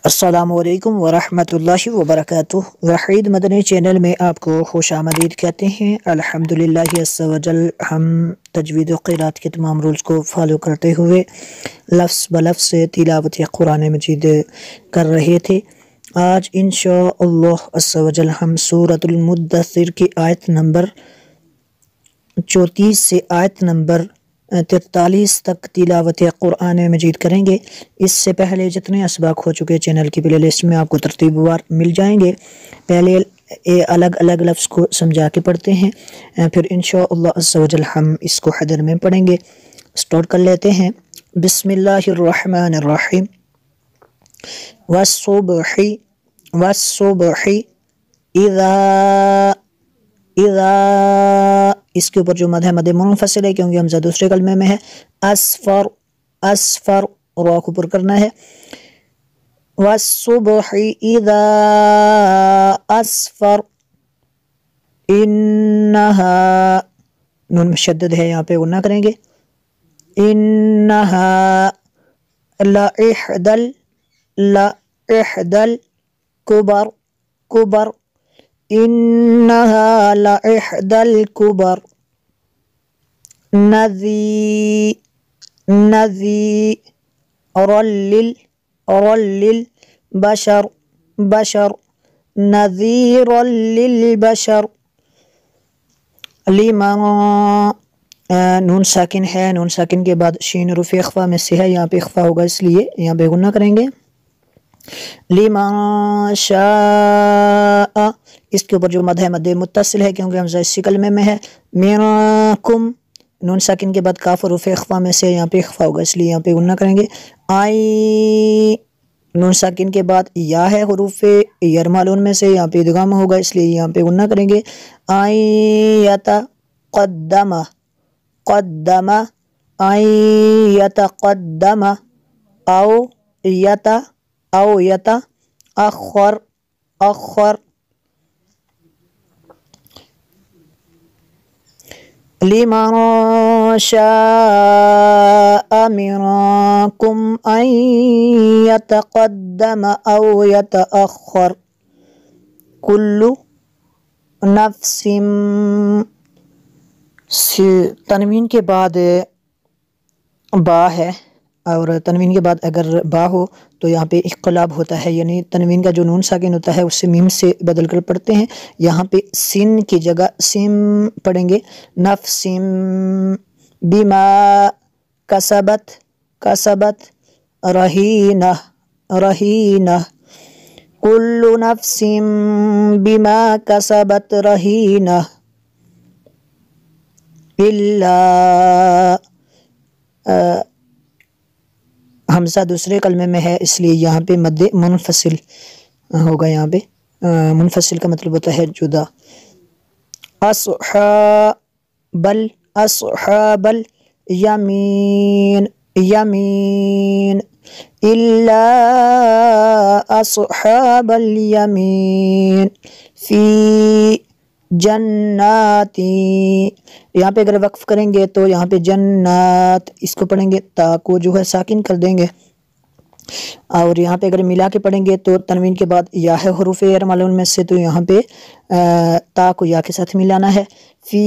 السلام علیکم ورحمۃ اللہ وبرکاتہ۔ وحید مدنی چینل میں آپ کو خوش آمدید کہتے ہیں۔ الحمدللہ عز وجل ہم تجوید و قرات کے تمام رولز کو فالو کرتے ہوئے لفظ بلفظ سے تلاوت قرآن مجید کر رہے تھے۔ آج انشاءاللہ عز وجل ہم سورۃ المدثر کی آیت نمبر 34 سے آیت نمبر 43 تک تلاوت قرآن مجید کریں گے۔ اس سے پہلے جتنے اسباق ہو چکے چینل کی پلے لسٹ میں آپ کو ترتیب وار مل جائیں گے۔ پہلے الگ الگ لفظ کو سمجھا کے پڑھتے ہیں، پھر انشاءاللہ عز وجل ہم اس کو حدر میں پڑھیں گے۔ سٹارٹ کر لیتے ہیں۔ بسم اللہ الرحمن الرحیم۔ والصبح والصبح اذا اس کے اوپر جو مد ہے مد منفصل ہے کیونکہ حمزہ دوسرے کلمے میں ہے۔ اسفر اسفر را کو پر کرنا ہے۔ والصبح اذا اسفر انہا نون مشدد ہے، یہاں پہ غنہ کریں گے۔ انہا لإحدى الكبر كبر انہا لإحدى الكبر نذيرا للبشر بشر نذيرا للبشر لمن نون ساکن ہے، نون ساکن کے بعد شین حروف اخفا میں سے ہے، یہاں پہ اخفا ہوگا اس لیے یہاں پہ غنہ کریں گے۔ لمن شاء اس کے اوپر جو مد ہے مد متصل ہے کیونکہ حمزہ اسی کلمے میں ہے۔ منکم نون ساکن کے بعد کاف حروف اخفا میں سے، یہاں پہ اخفا ہوگا اس لیے یہاں پہ غنہ کریں گے۔ آئی نون ساکن کے بعد یا ہے حروف یرمالون میں سے، یہاں پہ ادغام ہوگا اس لیے یہاں پہ غنہ کریں گے۔ آئی یتقدم قدم آئی یتقدم او یتأخر اخر لمن شاء منكم أن يتقدم أو يتأخر كل نفس تنوین کے بعد با ہے، اور تنوین کے بعد اگر با ہو تو یہاں پہ انقلاب ہوتا ہے، یعنی تنوین کا جو نون ساکن ہوتا ہے اس سے میم سے بدل کر پڑھتے ہیں۔ یہاں پہ سین کی جگہ سیم پڑھیں گے۔ نفس بما کسبت کسبت رہینہ رہینہ کل نفس بما کسبت رہینہ الا حمزہ دوسرے کلمے میں ہے اس لیے یہاں پہ مد منفصل ہوگا، یہاں پہ منفصل کا مطلب ہوتا ہے جدا۔ اصحاب الیمین یمین الا اصحاب الیمین فی جناتی یہاں پہ اگر وقف کریں گے تو یہاں پہ جنات اس کو پڑھیں گے، تا کو جو ہے ساکن کر دیں گے، اور یہاں پہ اگر ملا کے پڑھیں گے تو تنوین کے بعد یا ہے حروف یرمالون میں سے، تو یہاں پہ تا کو یا کے ساتھ ملانا ہے۔ فی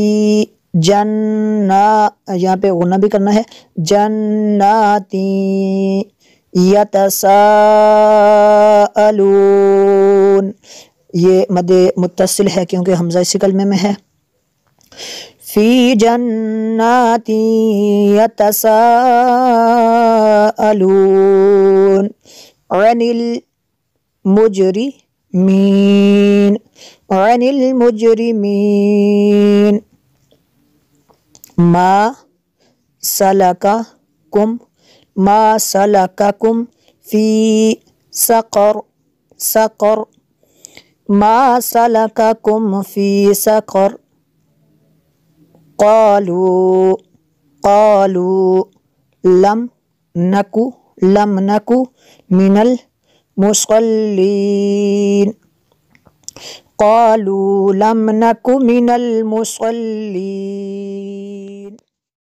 یہاں پہ غنہ بھی کرنا ہے۔ جناتی یتساءلون یہ مد متصل ہے کیونکہ حمزہ اسی کلمے میں ہے۔ فی جنات یتساءلون عن المجرمین ما سلککم فی سقر سقر ما سلککم فی سقر قالوا لم نکو من المصلین قالوا لم نک من المصلین۔